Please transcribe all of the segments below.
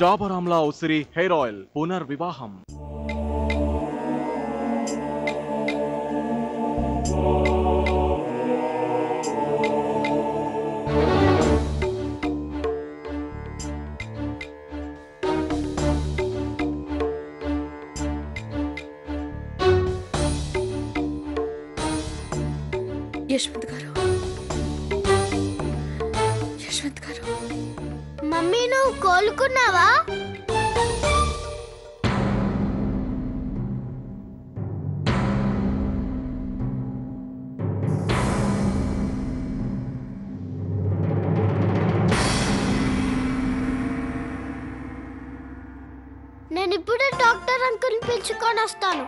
డాబర్ ఆమ్లా ఉసిరి hair oil పునర్వివాహం. Yashwant గారు, యశ్వంత్ గారు. మమ్మీ నువ్వు కోలుకున్నావా? నేను ఇప్పుడే డాక్టర్ అంకుల్ని పిలుచుకొని వస్తాను.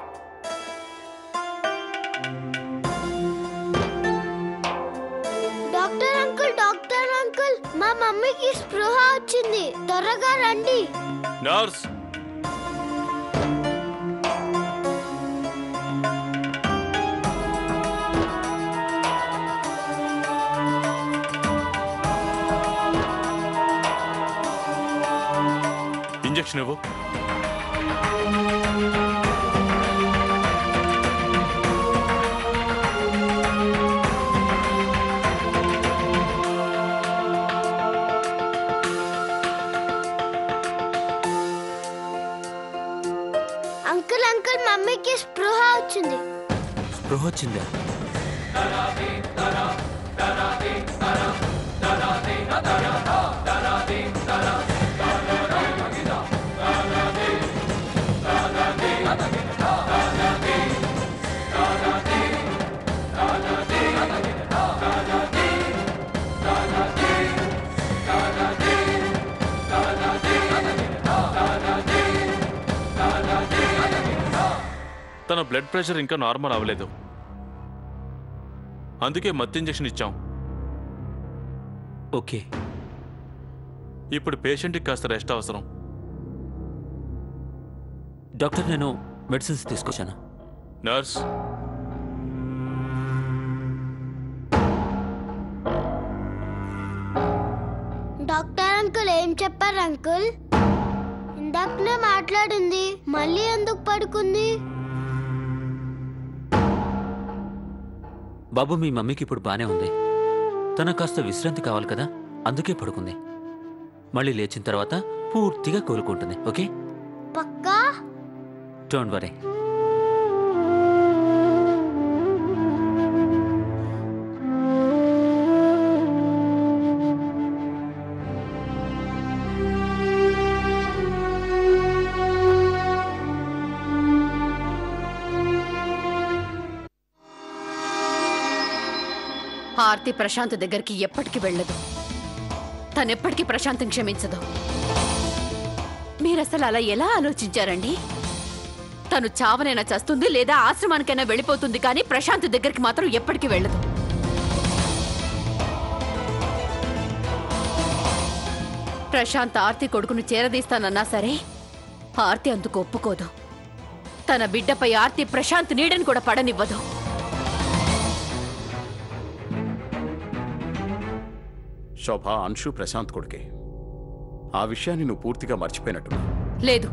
డాక్టర్ అంకుల్, మా మమ్మీకి స్పృహ వచ్చింది, త్వరగా రండి. నర్స్, ఇంజెక్షన్ ఇవ్వు. అంకుల్ మమ్మీకి స్పృహ వచ్చింది. స్పృహ వచ్చిందా? తన బ్లడ్ ప్రెషర్ ఇంకా నార్మల్ అవ్వలేదు, అందుకే మత్తు ఇంజెక్షన్ ఇచ్చాం. ఓకే, ఇప్పుడు పేషెంట్కి కాస్త రెస్ట్ అవసరం. డాక్టర్ నేను మెడిసిన్స్ తీసుకొచ్చాను. నర్స్, డాక్టర్ అంకుల్ ఏం చెప్పారు అంకుల్? ఇందాకనే మాట్లాడింది, మళ్ళీ ఎందుకు పడుకుంది? బాబు, మీ మమ్మీకి ఇప్పుడు బానే ఉంది. తన కాస్త విశ్రాంతి కావాలి కదా, అందుకే పడుకుంది. మళ్ళీ లేచిన తర్వాత పూర్తిగా కోలుకుంటుంది. ఓకే, పక్కా? Don't worry. ఆర్తి ప్రశాంత్ దగ్గరికి ఎప్పటికీ వెళ్ళదు. తనెప్పటికీ ప్రశాంత్ని క్షమించదు. మీరసలు అలా ఎలా ఆలోచించారండి? తను చావనైనా చస్తుంది లేదా ఆశ్రమానికైనా వెళ్ళిపోతుంది, కానీ ప్రశాంత్ దగ్గరికి మాత్రం ఎప్పటికీ వెళ్ళదు. ప్రశాంత్ ఆర్తి కొడుకును చేరదీస్తానన్నా సరే ఆర్తి అందుకు ఒప్పుకోదు. తన బిడ్డపై ఆర్తి ప్రశాంత్ నీడని కూడా పడనివ్వదు. శోభ, అంశు ప్రశాంత్ కొడుకే. ఆ విషయాన్ని నువ్వు పూర్తిగా మర్చిపోయినట్టు. లేదు,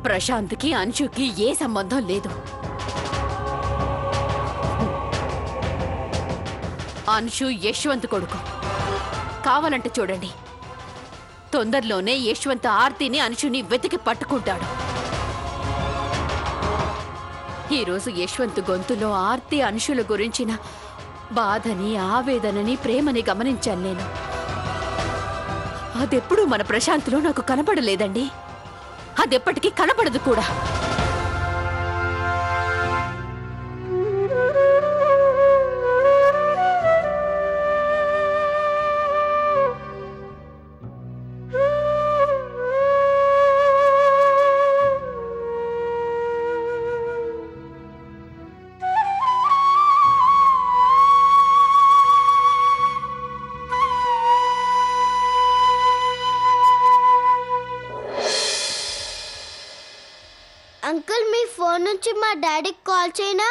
ప్రశాంత్కి అంశుకి ఏ సంబంధం లేదు. అంశు యశ్వంత్ కొడుకు. కావాలంటే చూడండి, తొందరలోనే యశ్వంత్ ఆర్తిని అంశుని వెతికి పట్టుకుంటాడు. ఈరోజు యశ్వంత్ గొంతులో ఆర్తి అంశుల గురించిన బాధని, ఆవేదనని, ప్రేమని గమనించాను నేను. అదెప్పుడూ మన ప్రశాంత్లో నాకు కనపడలేదండి. అదెప్పటికీ కనపడదు కూడా. అంకుల్, మీ ఫోన్ నుంచి మా డాడీకి కాల్ చేయనా?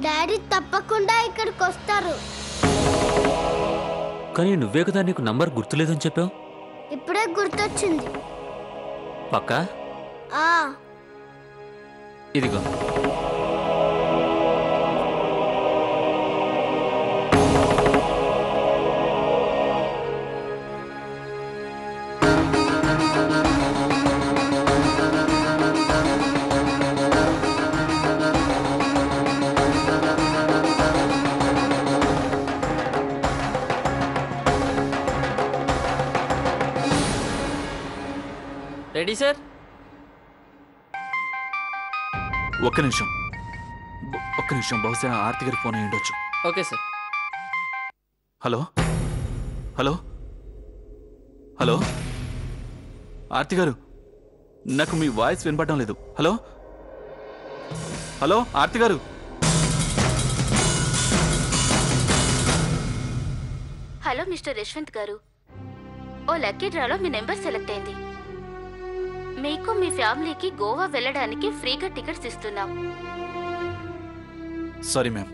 డాడీ తప్పకుండా ఇక్కడికి వస్తారు. కానీ నువ్వే కదా నీకు నంబర్ గుర్తులేదని చెప్పావు. ఇప్పుడే గుర్తొచ్చింది. పక్కా? ఆ ఇదిగో. Ready sir? ఒక్క నిమిషం బహుశా ఆర్తి గారి ఫోన్ అయి ఉండొచ్చు. Okay sir. Hello hello hello Aarti గారు, నాకు మీ వాయిస్ వినపడడం లేదు. హలో హలో ఆర్తి గారు. హలో మిస్టర్ యశ్వంత్ గారు, ఓ లక్కీ డ్రాలో మీ నెంబర్ సెలెక్ట్ అయింది. మీకు మీ ఫ్యామిలీకి గోవా వెళ్ళడానికి ఫ్రీగా టికెట్స్ ఇస్తున్నాం. Sorry ma'am,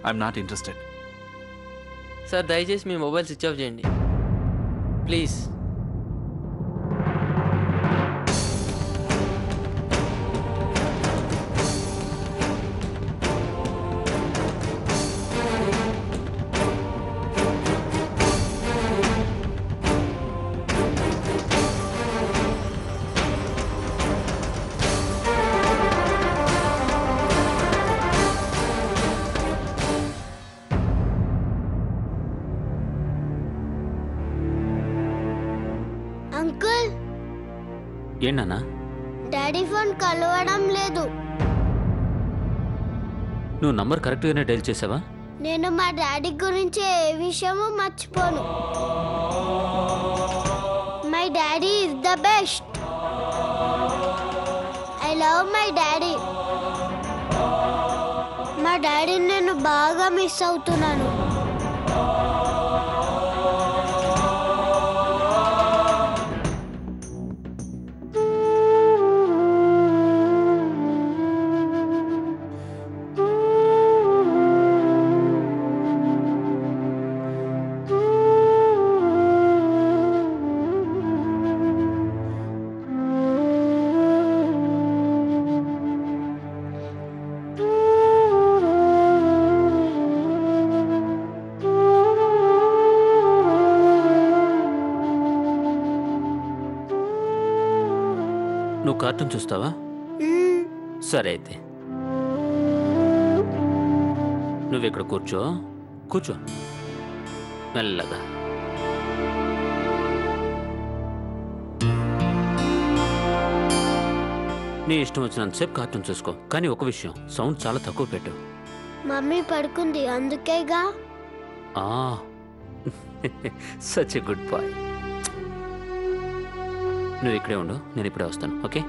I'm not interested. Sir దయచేసి మీ మొబైల్ స్విచ్ ఆఫ్ చేయండి ప్లీజ్. అంకుల్, ఏంటన్నా? డాడీ ఫోన్ కలవడం లేదు. నువ్వు నంబర్ కరెక్ట్గానే డైల్ చేసావా? నేను మా డాడీ గురించి ఏ విషయమూ మర్చిపోను. My daddy is the best. I love my daddy. మా డాడీని నేను బాగా మిస్ అవుతున్నాను. నువ్వు కార్టూన్ చూస్తావా? సరే అయితే నువ్వు ఇక్కడ కూర్చో మెల్లగా. నీ ఇష్టం వచ్చినంతసేపు కార్టూన్ చూసుకో, కానీ ఒక విషయం, సౌండ్ చాలా తక్కువ పెట్టు. మమ్మీ పడుకుంది అందుకేగా. Such a good boy. నువ్వు ఇక్కడే ఉండు, నేను ఇప్పుడే వస్తాను. ఓకే?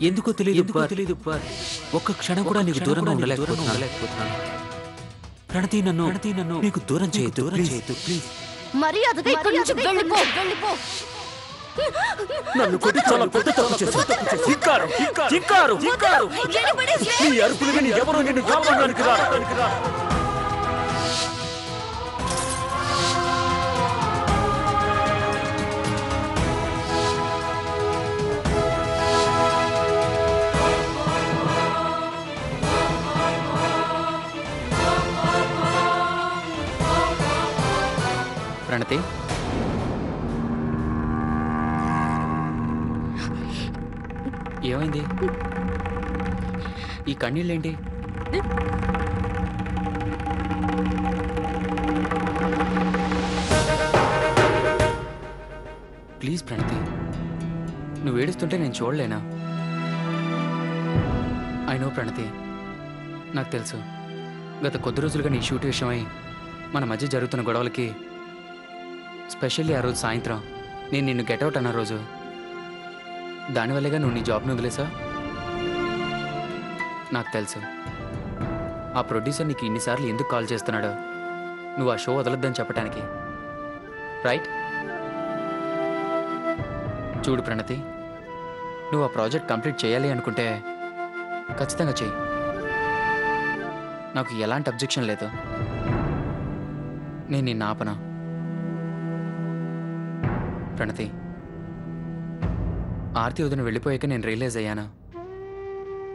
ఎందుకో తెలియదు ఒక్క క్షణం కూడా నీకు దూరంగా ఉండలేకపోతున్నాను. ప్రణతి నన్ను నీకు దూరం చేయొద్దు ప్లీజ్. మర్యాదగా ఇక్కడి నుంచి వెళ్ళిపో. నన్ను కొట్టి చాలా పెద్ద తప్పు చేశావు. ధిక్కారు. నీ అరుపులు విని ఎవరు నిన్ను కాపాడడానికి రా. ప్రణతి, ఏమైంది? ఈ కన్నీళ్ళేంటి? ప్లీజ్ ప్రణతి, నువ్వు ఏడుస్తుంటే నేను చూడలేనా? ఐ నో ప్రణతి, నాకు తెలుసు గత కొద్ది రోజులుగా నీ షూట్ విషయమై మన మధ్య జరుగుతున్న గొడవలకి స్పెషల్లీ ఆ రోజు సాయంత్రం నేను నిన్ను గెట్అవుట్ అన్న రోజు, దానివల్లేగా నువ్వు నీ జాబ్ని వదిలేసా. నాకు తెలుసు ఆ ప్రొడ్యూసర్ నీకు ఇన్నిసార్లు ఎందుకు కాల్ చేస్తున్నాడో, నువ్వు ఆ షో వదలొద్దని చెప్పడానికి, రైట్? చూడు ప్రణతి, నువ్వు ఆ ప్రాజెక్ట్ కంప్లీట్ చేయాలి అనుకుంటే ఖచ్చితంగా చెయ్యి. నాకు ఎలాంటి అబ్జెక్షన్ లేదు. నేను నిన్ను ఆపనా. ప్రణతి, ఆర్తి వదిన వెళ్ళిపోయాక నేను రియలైజ్ అయ్యాను,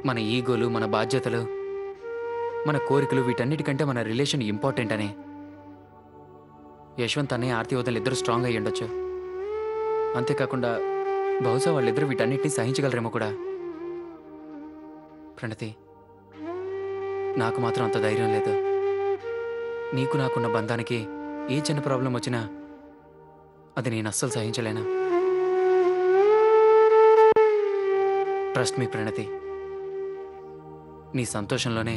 మన ఈగోలు, మన బాధ్యతలు, మన కోరికలు, వీటన్నిటికంటే మన రిలేషన్ ఇంపార్టెంట్ అని. యశ్వంత్ అనే ఆర్తి వదిన ఇద్దరు స్ట్రాంగ్ అయ్యి ఉండొచ్చు, అంతేకాకుండా బహుశా వాళ్ళిద్దరూ వీటన్నిటిని సహించగలరేమో కూడా. ప్రణతి, నాకు మాత్రం అంత ధైర్యం లేదు. నీకు నాకున్న బంధానికి ఏ చిన్న ప్రాబ్లం వచ్చినా అది నేను అస్సలు సహించలేను. ట్రస్ట్ మీ ప్రణతి, నీ సంతోషంలోనే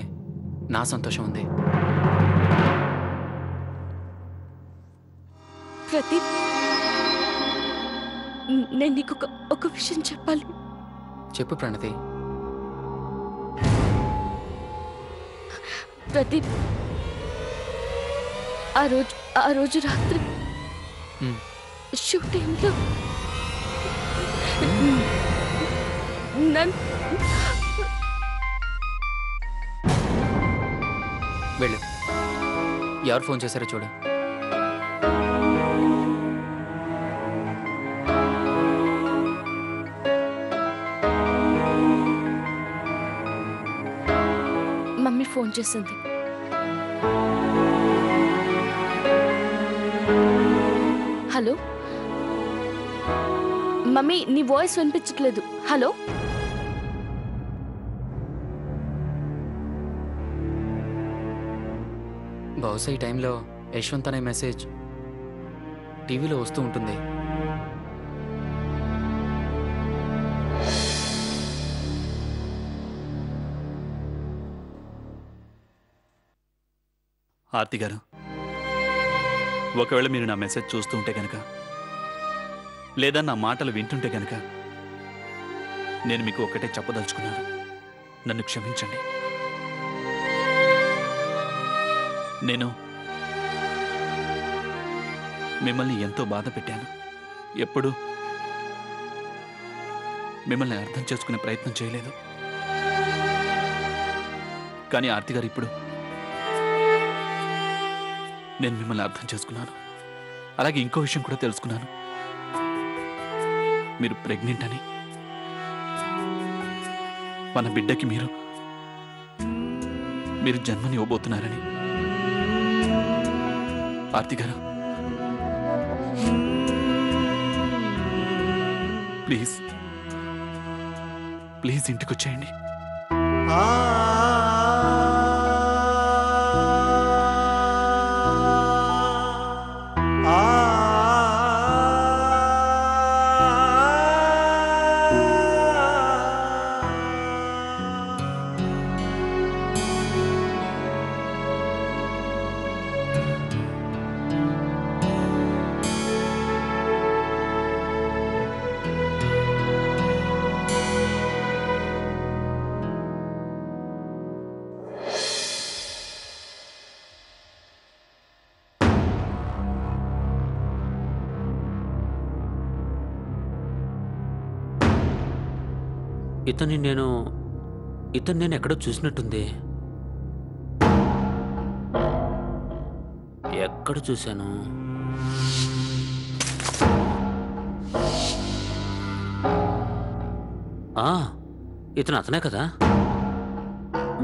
నా సంతోషం ఉంది. ప్రదీప్, నేను నీకు ఒక విషయం చెప్పాలి. చెప్పు ప్రణతి. ప్రదీప్, ఆ రోజు రాత్రి షూటింగ్లో వెళ్ళు, ఎవరు ఫోన్ చేశారో చూడు. మమ్మీ ఫోన్ చేసింది. హలో మమ్మీ, నీ వాయిస్ వినిపించట్లేదు. హలో, బహుశా ఈ టైంలో యశ్వంత్ అనే మెసేజ్ టీవీలో వస్తూ ఉంటుంది. ఆర్తి గారు, ఒకవేళ మీరు నా మెసేజ్ చూస్తూ ఉంటే కనుక, లేదా నా మాటలు వింటుంటే కనుక, నేను మీకు ఒక్కటే చెప్పదలుచుకున్నాను. నన్ను క్షమించండి. నేను మిమ్మల్ని ఎంతో బాధ పెట్టాను. ఎప్పుడూ మిమ్మల్ని అర్థం చేసుకునే ప్రయత్నం చేయలేదు. కానీ ఆర్తి గారు, ఇప్పుడు నేను మిమ్మల్ని అర్థం చేసుకున్నాను. అలాగే ఇంకో విషయం కూడా తెలుసుకున్నాను. మీరు ప్రెగ్నెంట్ అని. మన బిడ్డకి మీరు జన్మని ఇవ్వబోతున్నారని. ఆర్తి గారు, ప్లీజ్ ప్లీజ్ ఇంటికి వచ్చేయండి. ఇతన్ని నేను ఎక్కడో చూసినట్టుంది. ఎక్కడ చూశాను? ఇతను అతనే కదా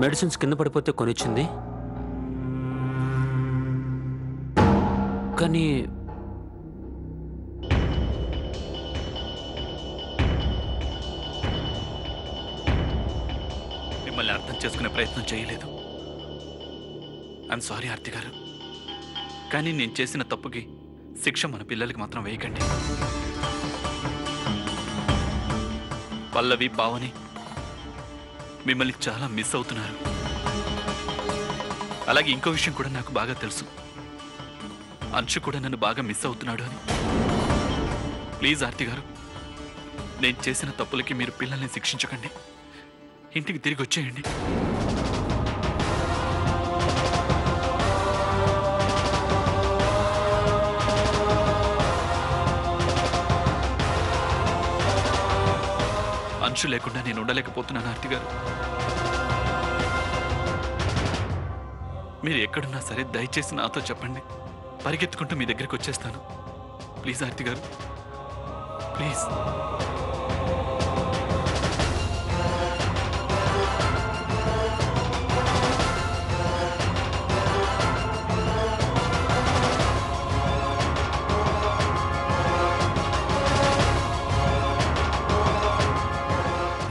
మెడిసిన్స్ కింద పడిపోతే కొనిచ్చింది. కానీ మిమ్మల్ని అర్థం చేసుకునే ప్రయత్నం చేయలేదు. ఐఎమ్ సారీ ఆర్తి గారు. కానీ నేను చేసిన తప్పుకి శిక్ష మన పిల్లలకి మాత్రం వేయకండి. పల్లవి, పావని మిమ్మల్ని చాలా మిస్ అవుతున్నారు. అలాగే ఇంకో విషయం కూడా నాకు బాగా తెలుసు. అంశు కూడా నన్ను బాగా మిస్ అవుతున్నాడు అని. ప్లీజ్ ఆర్తి గారు, నేను చేసిన తప్పులకి మీరు పిల్లల్ని శిక్షించకండి. ఇంటికి తిరిగి వచ్చేయండి. అంశు లేకుండా నేను ఉండలేకపోతున్నాను ఆర్తి గారు. మీరు ఎక్కడున్నా సరే దయచేసి నాతో చెప్పండి. పరిగెత్తుకుంటూ మీ దగ్గరికి వచ్చేస్తాను. ప్లీజ్ ఆర్తి గారు, ప్లీజ్.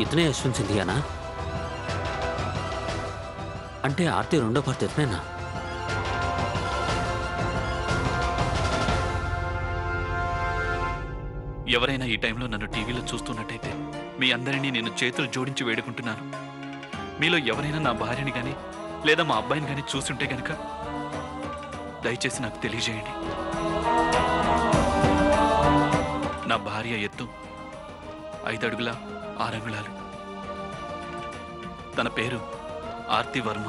ఇతనే యశ్వంత్ సింధియానా? అంటే ఆర్తి రెండో భర్త ఇతనేనా? ఎవరైనా ఈ టైంలో నన్ను టీవీలో చూస్తున్నట్టయితే మీ అందరినీ నేను చేతులు జోడించి వేడుకుంటున్నాను. మీలో ఎవరైనా నా భార్యని కానీ లేదా మా అబ్బాయిని కానీ చూస్తుంటే కనుక దయచేసి నాకు తెలియజేయండి. నా భార్య ఎత్తు 5 అడుగుల 6 అంగుళాలు. తన పేరు ఆర్తి వర్మ.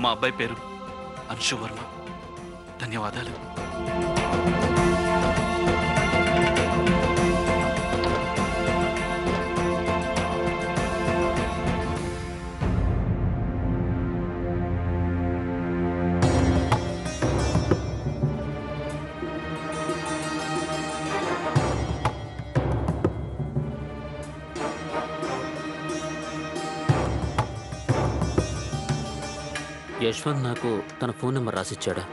మా అబ్బాయి పేరు అంశు వర్మ. ధన్యవాదాలు. యశ్వంత్ నాకు తన ఫోన్ నెంబర్ రాసిచ్చాడా?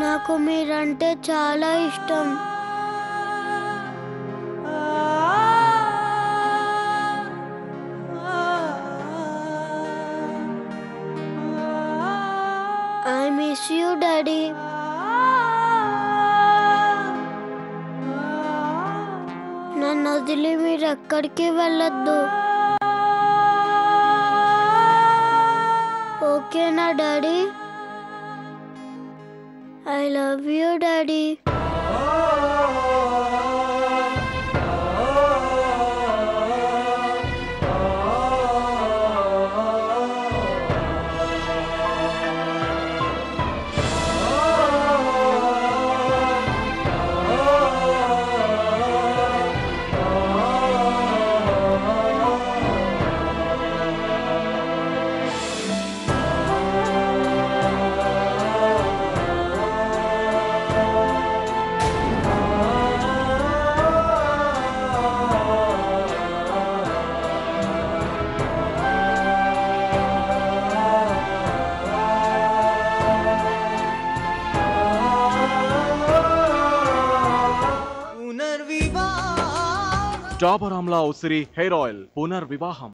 నాకు మీరంటే చాలా ఇష్టం. I miss you, Daddy. నన్ను వదిలి మీరు ఎక్కడికి వెళ్ళొద్దు. ఓకేనా daddy? I love you, Daddy. Dabur Amla ఉసిరి హెయిర్ ఆయిల్ పునర్వివాహం.